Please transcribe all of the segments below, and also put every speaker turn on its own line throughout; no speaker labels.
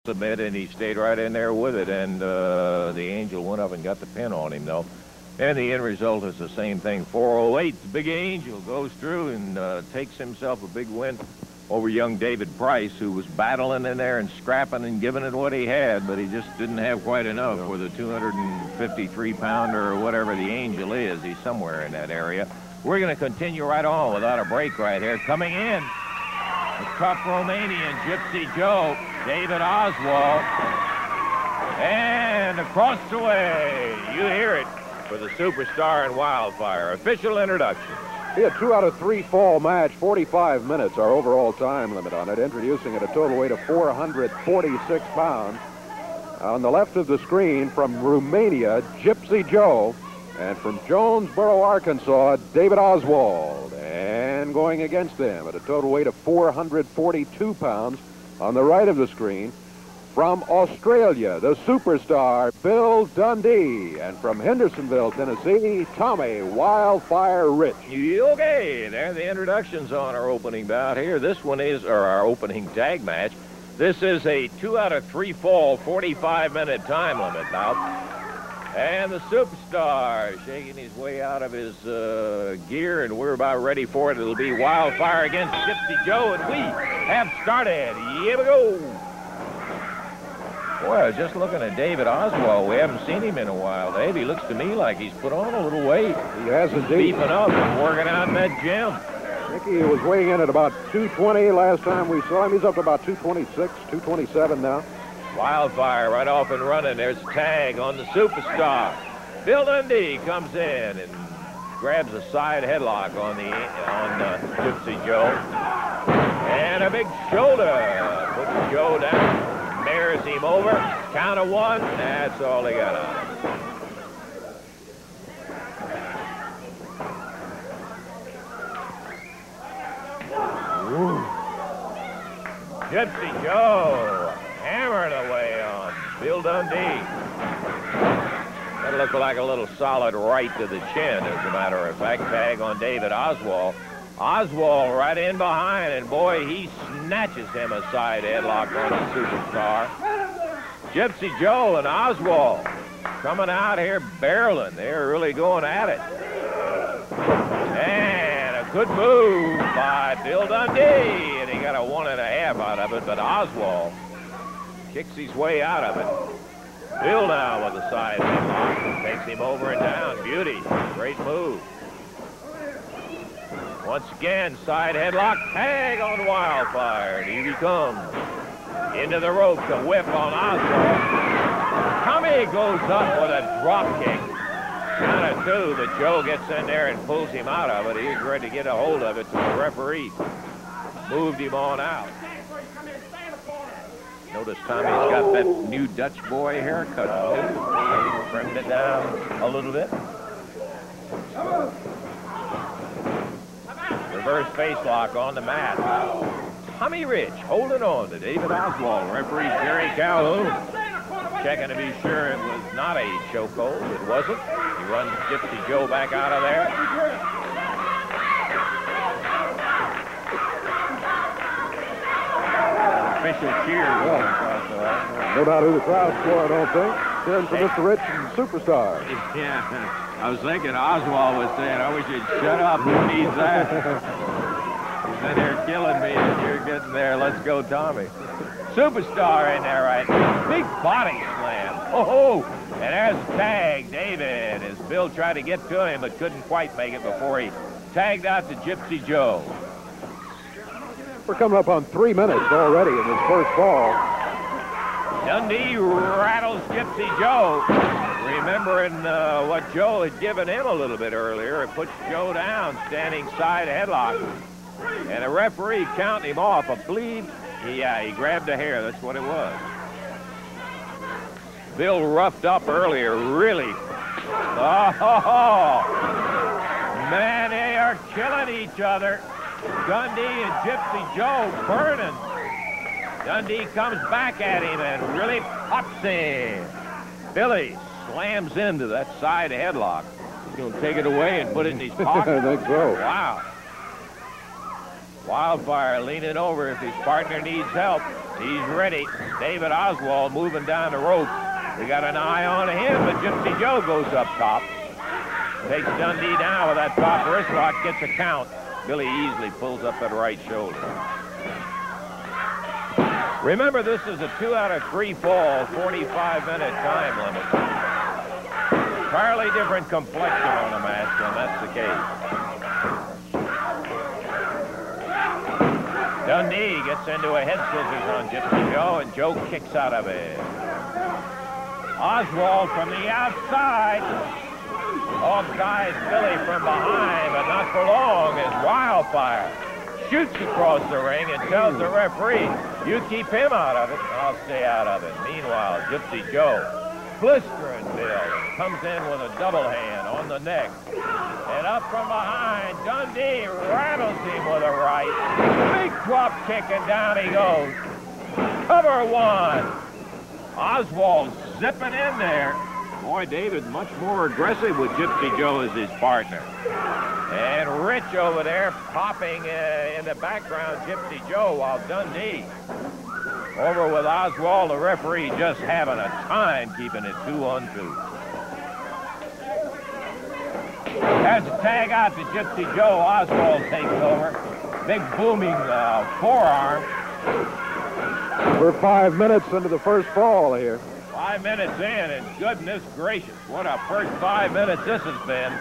submit, and he stayed right in there with it, and the Angel went up and got the pin on him, though. And the end result is the same thing. 408, the Big Angel goes through and takes himself a big win over young David Price, who was battling in there and scrapping and giving it what he had, but he just didn't have quite enough for the 253-pounder or whatever the Angel is. He's somewhere in that area. We're going to continue right on without a break right here. Coming in, the tough Romanian, Gypsy Joe, David Oswald. And across the way, you hear it for the Superstar and Wildfire. Official introduction.
Be a 2 out of 3 fall match, 45 minutes, our overall time limit on it, introducing at a total weight of 446 pounds. On the left of the screen, from Romania, Gypsy Joe, and from Jonesboro, Arkansas, David Oswald. And going against them at a total weight of 442 pounds, on the right of the screen, from Australia, the Superstar, Bill Dundee. And from Hendersonville, Tennessee, Tommy Wildfire Rich.
Okay, there are the introductions on our opening bout here. This one is our opening tag match. This is a 2 out of 3 fall, 45-minute time limit bout. And the Superstar shaking his way out of his gear, and we're about ready for it. It'll be Wildfire against Gypsy Joe, and we have started. Here we go. Boy, I was just looking at David Oswald. We haven't seen him in a while, Dave. He looks to me like he's put on a little weight.
He has indeed.
Beefing up and working out in that gym.
I think he was weighing in at about 220 last time we saw him. He's up to about 226, 227 now.
Wildfire right off and running. There's a tag on the Superstar. Bill Dundee comes in and grabs a side headlock on Gypsy Joe. And a big shoulder. Puts Joe down. Mirrors him over. Count of 1. That's all they got on him. Ooh. Gypsy Joe hammered away on Bill Dundee. That looked like a little solid right to the chin, as a matter of fact. Tag on David Oswald. Oswald right in behind, and boy, he snatches him a side headlock on the Superstar. Gypsy Joe and Oswald coming out here barreling. They're really going at it. And a good move by Bill Dundee, and he got a 1.5 out of it, but Oswald kicks his way out of it. Bill now with a side headlock. Takes him over and down. Beauty. Great move. Once again, side headlock. Tag on Wildfire. And here he comes. Into the ropes. A whip on Oswald. Tommy goes up with a drop kick. Count of 2, but Joe gets in there and pulls him out of it. He's ready to get a hold of it. So the referee moved him on out. Notice Tommy's got that new Dutch boy haircut. Trimmed it down a little bit. Reverse face lock on the mat. Tommy Rich holding on to David Oswald. Referee Jerry Calhoun checking to be sure it was not a chokehold. It wasn't. He runs Gypsy Joe back out of there. Official cheers.
No doubt who the crowd's for, I don't think. Cheering for Mr. Rich and Superstar.
Yeah, I was thinking Oswald was saying, I wish you'd shut up. Who needs that? He's in there killing me, and you're getting there. Let's go, Tommy. Superstar in there right now. Big body slam. Oh, and there's a tag. David, as Bill tried to get to him, but couldn't quite make it before he tagged out to Gypsy Joe.
We're coming up on 3 minutes already in this first fall.
Dundee rattles Gypsy Joe. Remembering what Joe had given him a little bit earlier. It puts Joe down, standing side headlock. And the referee counting him off. I believe, yeah, he grabbed a hair. That's what it was. Bill roughed up earlier, really. Oh, man, they are killing each other. Dundee and Gypsy Joe burning. Dundee comes back at him and really pops him. Billy slams into that side headlock. He's going to take it away and put it in his pocket.
I think so.
Wow. Wildfire leaning over if his partner needs help. He's ready. David Oswald moving down the rope. We got an eye on him, but Gypsy Joe goes up top. Takes Dundee down with that top wrist lock, gets a count. Billy easily pulls up that right shoulder. Remember, this is a 2 out of 3 fall, 45-minute time limit. Entirely different complexion on a match when that's the case. Dundee gets into a head scissors on Gypsy Joe, and Joe kicks out of it. Oswald from the outside. Offsides Billy from behind, but not for long as Wildfire shoots across the ring and tells the referee, you keep him out of it, I'll stay out of it. Meanwhile, Gypsy Joe, blistering Bill, comes in with a double hand on the neck. And up from behind, Dundee rattles him with a right. Big drop kick, and down he goes. Cover one. Oswald zipping in there. Boy, David much more aggressive with Gypsy Joe as his partner. And Rich over there popping in the background Gypsy Joe, while Dundee over with Oswald, the referee, just having a time keeping it 2-on-2. As a tag out to Gypsy Joe, Oswald takes over. Big booming forearm.
We're 5 minutes into the first fall here.
5 minutes in, and goodness gracious, what a first 5 minutes this has been.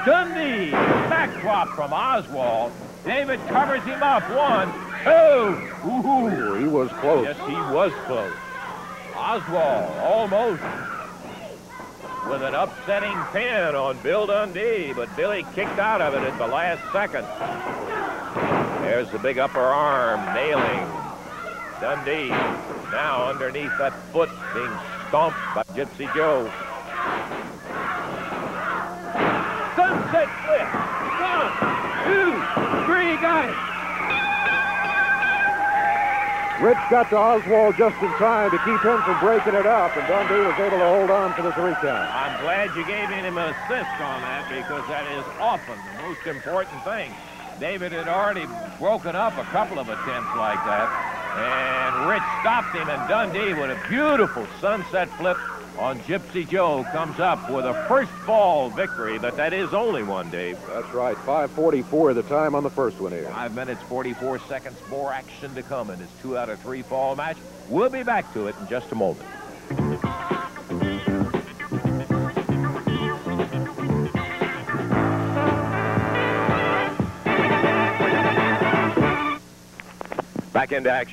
Dundee, backdrop from Oswald. David covers him up. 1, 2.
Ooh, he was close.
Yes, he was close. Oswald almost with an upsetting pin on Bill Dundee, but Billy kicked out of it at the last second. There's the big upper arm nailing Dundee. Now underneath that foot being stomped by Gypsy Joe. Sunset flip. 1, 2, 3, got it.
Rich got to Oswald just in time to keep him from breaking it up, and Dundee was able to hold on for the 3 count.
I'm glad you gave him an assist on that, because that is often the most important thing. David had already broken up a couple of attempts like that, and Rich stopped him, and Dundee with a beautiful sunset flip on Gypsy Joe comes up with a first fall victory, but that is only one, Dave.
That's right, 5:44 the time on the first one here.
5 minutes, 44 seconds, more action to come in this 2 out of 3 fall match. We'll be back to it in just a moment. Back into action.